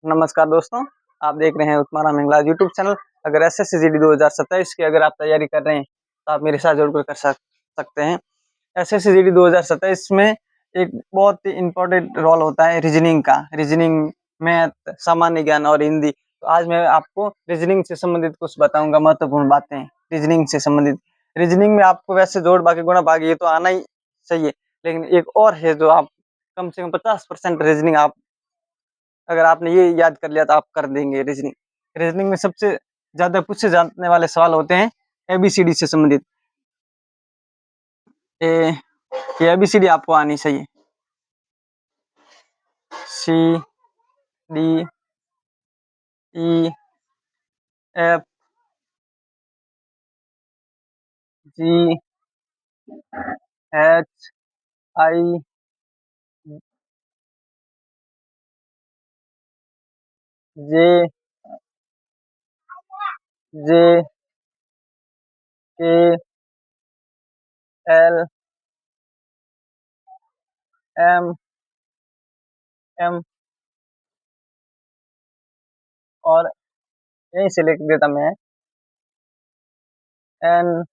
नमस्कार दोस्तों, आप देख रहे हैं उत्माराम हिंगलाज यूट्यूब चैनल। अगर एसएससी जीडी 2027 की अगर आप तैयारी कर रहे हैं तो आप मेरे साथ जुड़कर कर सकते हैं। एसएससी जीडी 2027 में एक बहुत ही इम्पोर्टेंट रोल होता है रीजनिंग का। रीजनिंग, मैथ, सामान्य ज्ञान और हिंदी। तो आज मैं आपको रीजनिंग से संबंधित कुछ बताऊंगा, महत्वपूर्ण बातें रीजनिंग से संबंधित। रीजनिंग में आपको वैसे जोड़ भागे गुणा भागे ये तो आना ही चाहिए, लेकिन एक और है जो आप कम से कम 50% रीजनिंग आप अगर आपने ये याद कर लिया तो आप कर देंगे रीजनिंग। रीजनिंग में सबसे ज्यादा पूछे जाने वाले सवाल होते हैं एबीसीडी से संबंधित। ए ये एबीसीडी आपको आनी चाहिए। सी, D, E, F, G, H, I, J, J, K, L, M, M और यहीं से लिख देता मैं N,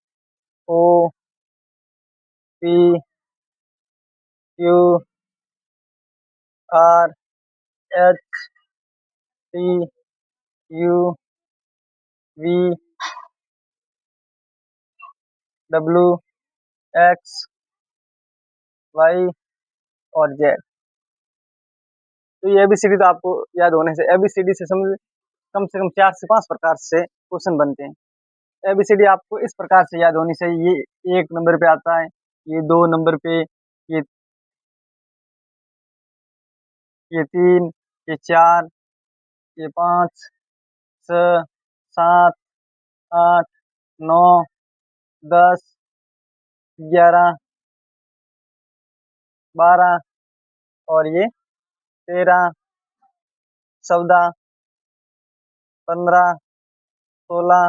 O, P, Q, R, H, T, U, V, W, X, Y और जेड। तो ये एबीसीडी तो आपको याद होने से एबीसीडी से कम से कम 4 से 5 प्रकार से क्वेश्चन बनते हैं। एबीसीडी आपको इस प्रकार से याद होनी चाहिए। ये 1 नंबर पे आता है, ये 2 नंबर पे, ये 3, ये 4, ये 5, 6, 7, 8, 9, 10, 11, 12 और ये 13, 14, 15, 16,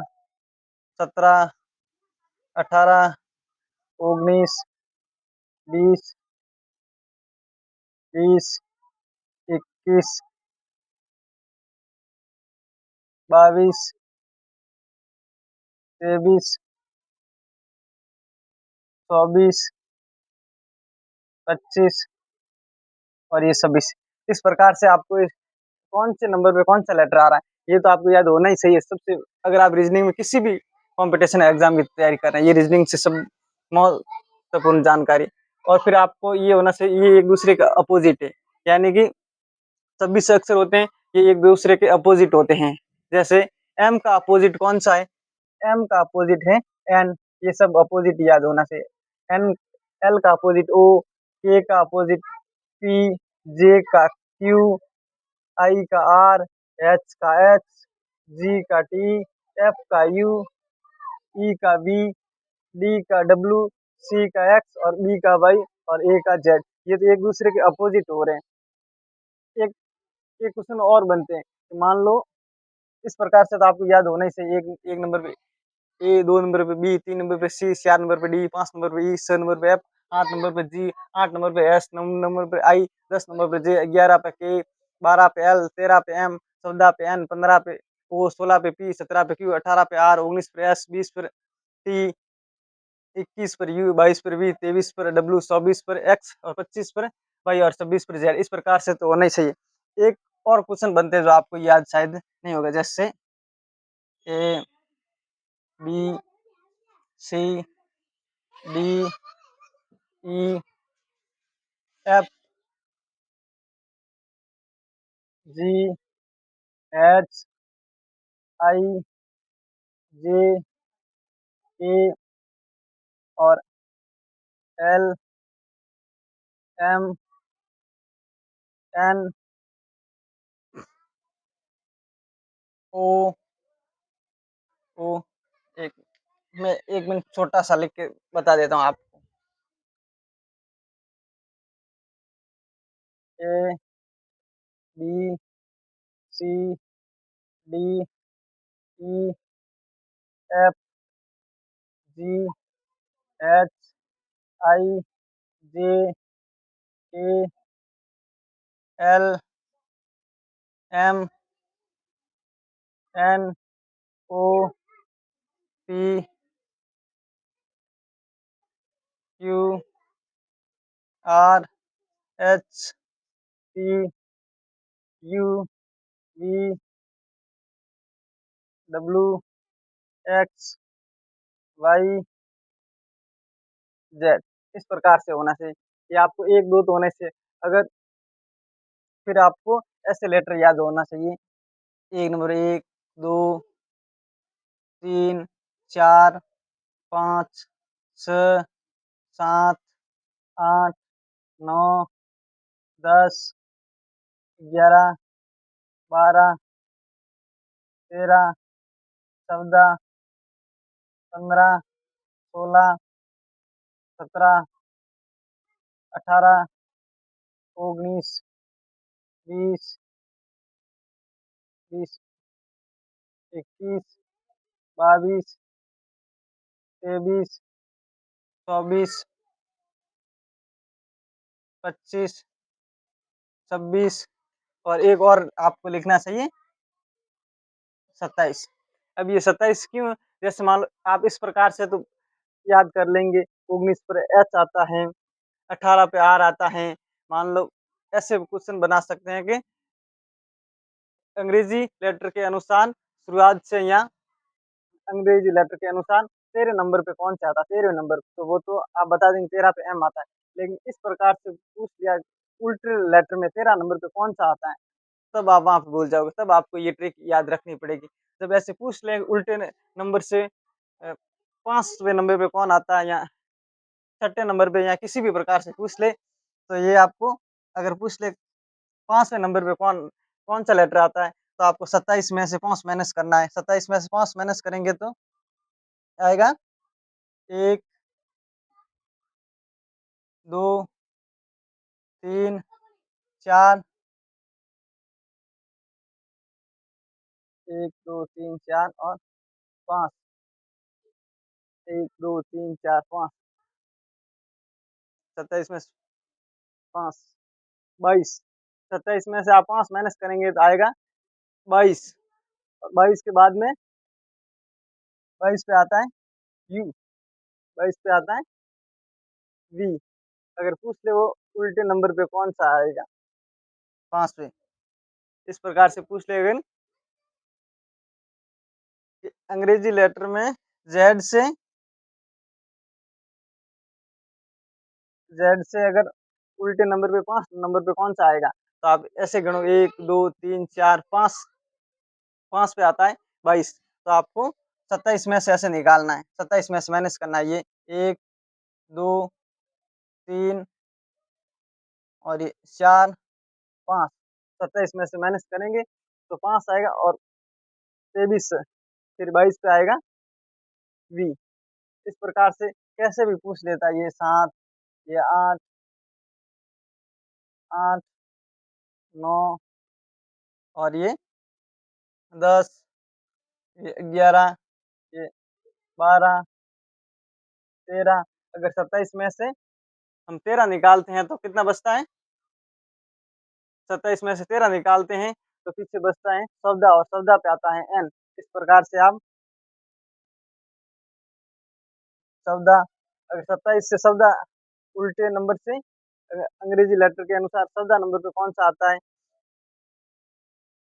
17, 18, 19, 20, 20, 21, 22, 23, 24, 25 और ये 26। इस प्रकार से आपको कौन से नंबर पे कौन सा लेटर आ रहा है ये तो आपको याद होना ही चाहिए। सबसे अगर आप रीजनिंग में किसी भी कंपटीशन एग्जाम की तैयारी कर रहे हैं, ये रीजनिंग से सब महत्वपूर्ण जानकारी। और फिर आपको ये होना चाहिए, ये एक दूसरे का अपोजिट है, यानी कि 26 अक्षर होते हैं, ये एक दूसरे के अपोजिट होते हैं। जैसे एम का अपोजिट कौन सा है? एम का अपोजिट है एन। ये सब अपोजिट याद होना चाहिए। एन, एल का अपोजिट ओ, के का अपोजिट पी, जे का क्यू, आई का आर, एच का एच, जी का टी, एफ का यू, ई का वी, डी का डब्ल्यू, सी का एक्स और बी का वाई और ए का जेड। ये तो एक दूसरे के अपोजिट हो रहे हैं। एक क्वेश्चन और बनते हैं कि मान लो इस प्रकार से तो आपको याद होना ही चाहिए। एक नंबर पे ए, 2 नंबर पे बी, 3 नंबर पे सी, 4 नंबर पे डी, 5 नंबर पे ई, 6 नंबर पे एफ, 8 नंबर पे जी, 8 नंबर पे एस, 9 नंबर पे आई, 10 नंबर पे जे, 11 पे के, 12 पे एल, 13 पे एम, 14 पे एन, 15 पे ओ, 16 पे पी, 17 पे क्यू, 18 पे आर, 19 पे एस, 20 पर टी, 21 पर यू, 22 पर वी, 23 पर डब्ल्यू, 24 पर एक्स और 25 पर वाई और 26 पर जेड। इस प्रकार से तो होना ही चाहिए। एक और क्वेश्चन बनते हैं जो आपको याद शायद नहीं होगा, जैसे ए, B, C, D, E, F, G, H, I, J, के और एल, एम, एन, ओ, ओ। एक मैं 1 मिनट छोटा सा लिख के बता देता हूँ आपको। A, B, C, D, E, F, G, H, I, J, K, L, M N O P Q R H T U V W X Y Z. इस प्रकार से होना चाहिए। ये आपको 1-2 तो होने से अगर फिर आपको ऐसे लेटर याद होना चाहिए। 1 नंबर 1, 2, 3, 4, 5, 6, 7, 8, 9, 10, 11, 12, 13, 14, 15, 16, 17, 18, 19, 20, 20, 21, 22, 23, 24, 25, 26 और एक और आपको लिखना चाहिए 27। अब ये 27 क्यों? जैसे मान लो आप इस प्रकार से तो याद कर लेंगे। 19 पर एच आता है, 18 पे आर आता है। मान लो ऐसे क्वेश्चन बना सकते हैं कि अंग्रेजी लेटर के अनुसार शुरुआत से या अंग्रेजी लेटर के अनुसार 13 नंबर पे कौन सा आता है? 13वें नंबर पे, तो वो तो आप बता देंगे 13 पे एम आता है। लेकिन इस प्रकार से पूछ लिया उल्टे लेटर में 13 नंबर पे कौन सा आता है? तब आप वहाँ पे भूल जाओगे, तब आपको ये ट्रिक याद रखनी पड़ेगी। जब ऐसे पूछ लें उल्टे नंबर से 5वें नंबर पे कौन आता है या छठे नंबर पे या किसी भी प्रकार से पूछ ले, तो ये आपको अगर पूछ ले 5वें नंबर पे कौन-सा लेटर आता है, तो आपको 27 में से 5 माइनस करना है। 27 में से 5 माइनस करेंगे तो आएगा 1, 2, 3, 4, 1, 2, 3, 4 और 5, 1, 2, 3, 4, 5, 27 में से 5, 22, 27 में से आप 5 माइनस करेंगे तो आएगा 22 और 22 के बाद में 22 पे आता है यू, 22 पे आता है वी। अगर पूछ ले वो उल्टे नंबर पे कौन-सा आएगा 5वें, इस प्रकार से पूछ ले अगर कि अंग्रेजी लेटर में जेड से अगर उल्टे नंबर पे 5 नंबर पे कौन-सा आएगा? तो आप ऐसे गिनो 1, 2, 3, 4, 5, 5 पे आता है 22, तो आपको 27 में से ऐसे निकालना है, 27 में से माइनस करना है ये 1, 2, 3 और ये 4, 5, 27 में से माइनस करेंगे तो 5 आएगा और 23 फिर 22 पे आएगा वी। इस प्रकार से कैसे भी पूछ लेता है, ये 7, ये 8, 8, 9 और ये 10, ये 11, ये 12, 13। अगर 27 में से हम 13 निकालते हैं तो कितना बचता है? 27 में से 13 निकालते हैं तो पीछे बचता है 14 और 14 पे आता है एन। इस प्रकार से आप 14 अगर 27 से 14 उल्टे नंबर से अंग्रेजी लेटर के अनुसार 14 नंबर पे कौन-सा आता है?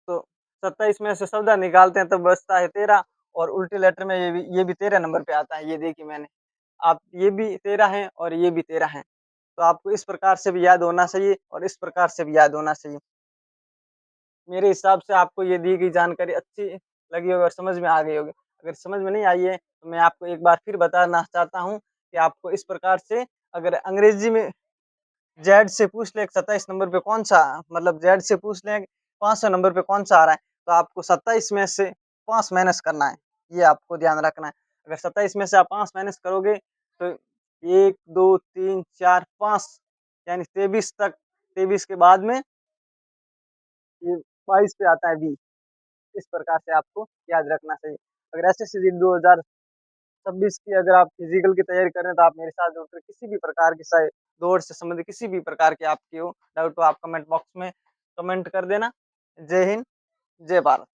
तो 27 में से 14 निकालते हैं तो बचता है 13 और उल्टे लेटर में ये भी 13 नंबर पे आता है। ये देखिए मैंने, आप ये भी 13 है और ये भी 13 है। तो आपको इस प्रकार से भी याद होना चाहिए और इस प्रकार से भी याद होना चाहिए। मेरे हिसाब से आपको ये दी गई जानकारी अच्छी लगी होगी और समझ में आ गई होगी। अगर समझ में नहीं आई है, तो मैं आपको एक बार फिर बताना चाहता हूँ कि आपको इस प्रकार से अगर अंग्रेजी में जेड से पूछ ले 27 नंबर पे कौन-सा मतलब जेड से पूछ लें 500 नंबर पे कौन-सा आ रहा है, तो आपको 27 में से 5 माइनस करना है। ये आपको ध्यान रखना है। अगर 27 में से आप 5 माइनस करोगे तो 1, 2, 3, 4, 5 यानी 23 तक 23 के बाद में ये 22 पे आता है बी। इस प्रकार से आपको याद रखना चाहिए। अगर एसएससी जीडी 2026 की अगर आप फिजिकल की तैयारी कर रहे हैं तो आप मेरे साथ जुड़कर किसी भी प्रकार की चाहे दौड़ से संबंधित किसी भी प्रकार की आपकी हो डाउट तो आप कमेंट बॉक्स में कमेंट कर देना। जय हिंद। जय भारत।